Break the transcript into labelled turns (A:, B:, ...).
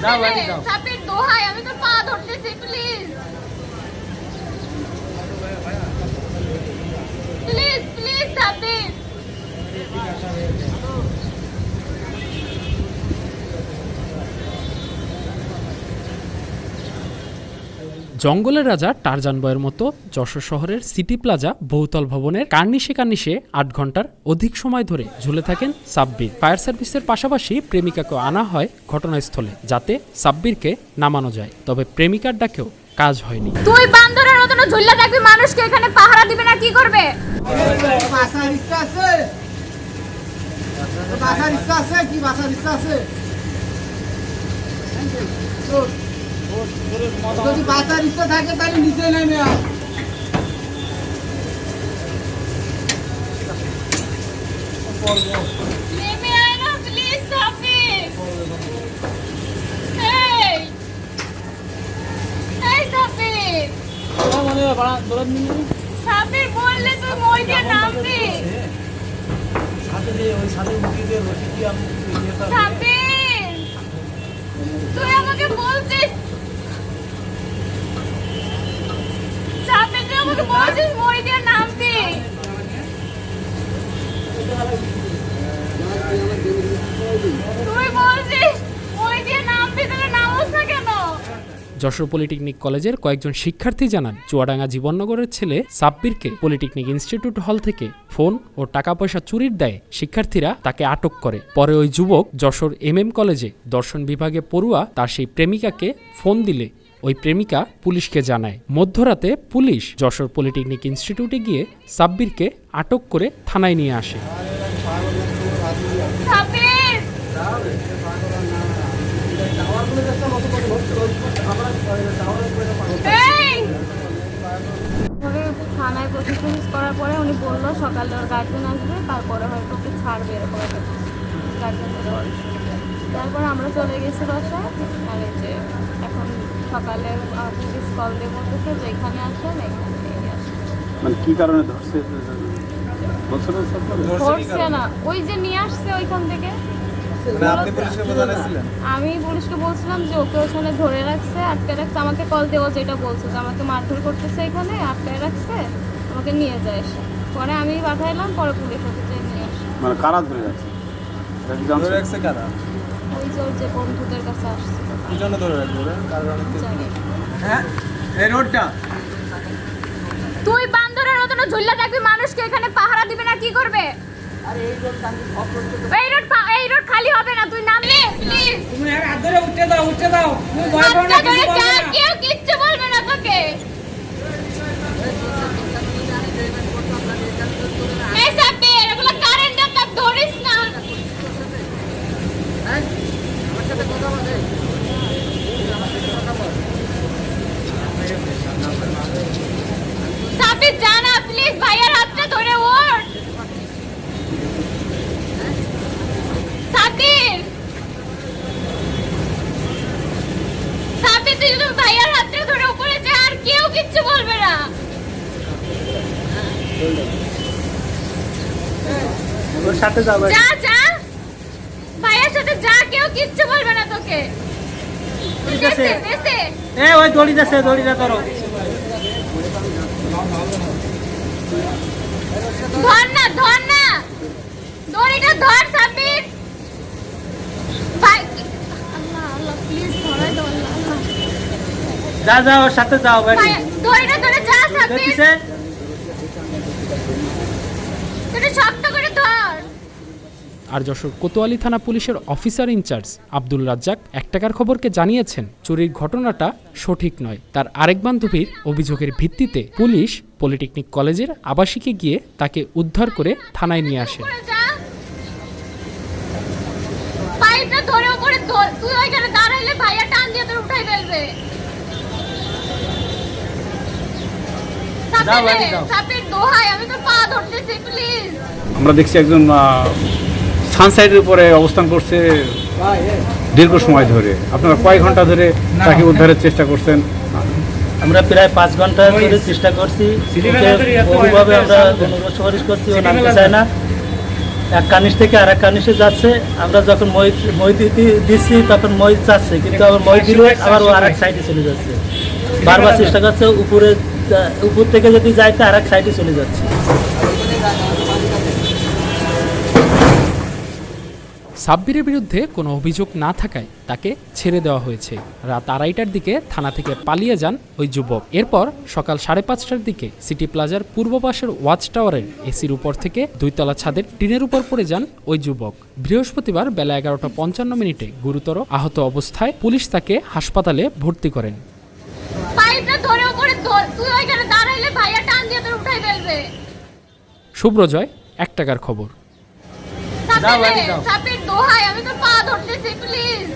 A: দে সাবির দোহাই আমি তো পা ধরতেছি প্লিজ প্লিজ প্লিজ সাবির
B: জঙ্গলের রাজা টারজান বয়ের মতো যশোর শহরের সিটি প্লাজা বহুতল ভবনের কার্নিশে ৮ ঘন্টার অধিক সময় ধরে ঝুলে থাকেন সাব্বির। ফায়ার সার্ভিসের পাশাপাশি প্রেমিকাকে আনা হয় ঘটনাস্থলে যাতে সাব্বিরকে নামানো যায়, তবে প্রেমিকার ডাকেও কাজ হয়নি।
A: তুই বান্দরের মতো ঝুলে থাকবি, মানুষকে এখানে পাহারা দিবে না কি করবে?
C: বাসার ইচ্ছা আছে কি বাসার ইচ্ছা আছে? যদি বাঁচার ইচ্ছা থাকে তাহলে নিচে নেমে আয়।
A: নেমে আয় না প্লিজ সাবির। এই সাবির, সাবির বললে তুই মই দিয়ে নামবি। সাবির তুই আমাকে বলছিস, সাবির তুই আমাকে বলছিস মই দিয়ে নামবি। তুই বলছিস মই দিয়ে নামবি, তাহলে নামোস না কেন?
B: যশোর পলিটেকনিক কলেজের কয়েকজন শিক্ষার্থী জানান, চুয়াডাঙ্গা জীবননগরের ছেলে সাব্বিরকে পলিটেকনিক ইনস্টিটিউট হল থেকে ফোন ও টাকা পয়সা চুরির দায়ে শিক্ষার্থীরা তাকে আটক করে। পরে ওই যুবক যশোর MM কলেজে দর্শন বিভাগে পড়ুয়া তার সেই প্রেমিকাকে ফোন দিলে ওই প্রেমিকা পুলিশকে জানায়। মধ্যরাতে পুলিশ যশোর পলিটেকনিক ইনস্টিটিউটে গিয়ে সাব্বিরকে আটক করে থানায় নিয়ে আসে।
A: থানায় প্রতিষ্ঠান করার পরে উনি বললো সকালে ওর গার্জেন আসবে, তারপরে হয়তো ওকে ছাড়বে এরকম একটা গার্জেন। তারপরে আমরা চলে গেছি বাসায়, আর এই যে এখন সকালে পুলিশ কল দিয়ে বলতেছে যে এখানে আসেন, এখানে নিয়ে আসেন।
D: মানে কি কারণে ধরছে
A: না, ওই যে নিয়ে আসছে ওইখান থেকে। আমি পুলিশকে বলছিলাম যে ওকে ওখানে ধরে রাখছে, আটকে রাখছে। আমাকে কল দেওয়া যেটা বলছে যে আমাকে মারধর করতেছে, এখানে আটকে রাখছে, আমাকে নিয়ে যায় এসে। পরে আমি পাঠাইলাম, পরে পুলিশ ওকে নিয়ে আসে।
D: মানে কারা ধরে রাখছে? ধরে রাখছে কারা?
A: ওই যে বন্ধুদের কাছে আসছে।
D: কি জন্য ধরে রাখবে?
A: জানি
C: হ্যাঁ এই রোডটা
A: তুই বান্দরের মতো ঝুলে থাকবি, মানুষকে এখানে পাহারা দিবে না কি করবে? এই রোড খালি হবে না, তুই নামলে প্লিজ।
C: তুমি হাত ধরে উঠে দাও তুমি ভয় করো না, কিছু বলবে না,
A: কেউ কিচ্ছু বলবে না তোকে। এই সাব্বির এগুলো কারেন্ট আপ ধরিস না। সাব্বির জানা প্লিজ, ভাইয়ার হাতটা ধরে ওঠ। সাব্বির তুই যদি ভাইয়ার হাতটা ধরে উপরে যা, আর কেউ কিচ্ছু বলবে না।
D: ওর সাথে যাবে,
A: যা ভাইয়ার সাথে যা, কেউ কিচ্ছু বলবে না তোকে।
C: ঠিক আছে ওই দড়িটা ধরো।
A: ধর না দড়িটা ধর সাব্বির। ভাই আল্লাহ প্লিজ ধরাই দাও আল্লাহ।
C: যা ওর সাথে যাও ভাই,
A: দড়িটা ধরে যা সাব্বির, তুই শক্ত করে ধর।
B: আর যশোর কোতোয়ালি থানা পুলিশের অফিসার ইনচার্জ আব্দুল রাজ্জাক ১ টাকার খবরকে জানিয়েছেন, চুরির ঘটনাটা সঠিক নয়। তার আরেক বান্ধবীর অভিযোগের ভিত্তিতে পুলিশ পলিটেকনিক কলেজের আবাসিকে গিয়ে তাকে উদ্ধার করে থানায় নিয়ে আসে।
A: পাইপটা ধরে উপরে ধর, তুই ওইখানে দাঁড়াইলে ভাইয়া টান দিয়ে তোর উঠাই ফেলবে। সাব্বির দোহাই আমি তোর পা ধরতেছি প্লিজ।
D: আমরা দেখছি একজন সানসাইডের উপরে অবস্থান করছে দীর্ঘ সময় ধরে। আপনারা কয় ঘন্টা ধরে তাকে উদ্ধারের চেষ্টা করছেন?
E: আমরা প্রায় 5 ঘন্টা ধরে চেষ্টা করছি, ওইভাবে আমরা সুপারিশ করছি, ও নামতে চায় না। এক কানিস থেকে আর এক কানিসে যাচ্ছে। আমরা যখন মই দিচ্ছি তখন মই চাচ্ছে, কিন্তু আবার মই দিলে আবার ও আর এক সাইডে চলে যাচ্ছে। বারবার চেষ্টা করছে উপর থেকে যদি যাইতে আর এক সাইডে চলে যাচ্ছে।
B: সাব্বিরের বিরুদ্ধে কোনো অভিযোগ না থাকায় তাকে ছেড়ে দেওয়া হয়েছে। রাত 2:30টার দিকে থানা থেকে পালিয়ে যান ওই যুবক। এরপর সকাল 5:30টার দিকে সিটি প্লাজার পূর্ব পাশের ওয়াচ টাওয়ারের এসির উপর থেকে 2 তলা ছাদের টিনের উপর পড়ে যান ওই যুবক। বৃহস্পতিবার বেলা 11:55 গুরুতর আহত অবস্থায় পুলিশ তাকে হাসপাতালে ভর্তি করেন।
A: পাইপটা ধরে উপরে তুই ওইখানে দাঁড়াইলে ভাইয়া টান দিয়ে তোর উঠাই ফেলবে।
B: শুভ্রজয়, 1 টাকার খবর।
E: দাও, দাও।
A: সাপির দোহাই, আমি তোর পা ধরতেছি প্লিজ।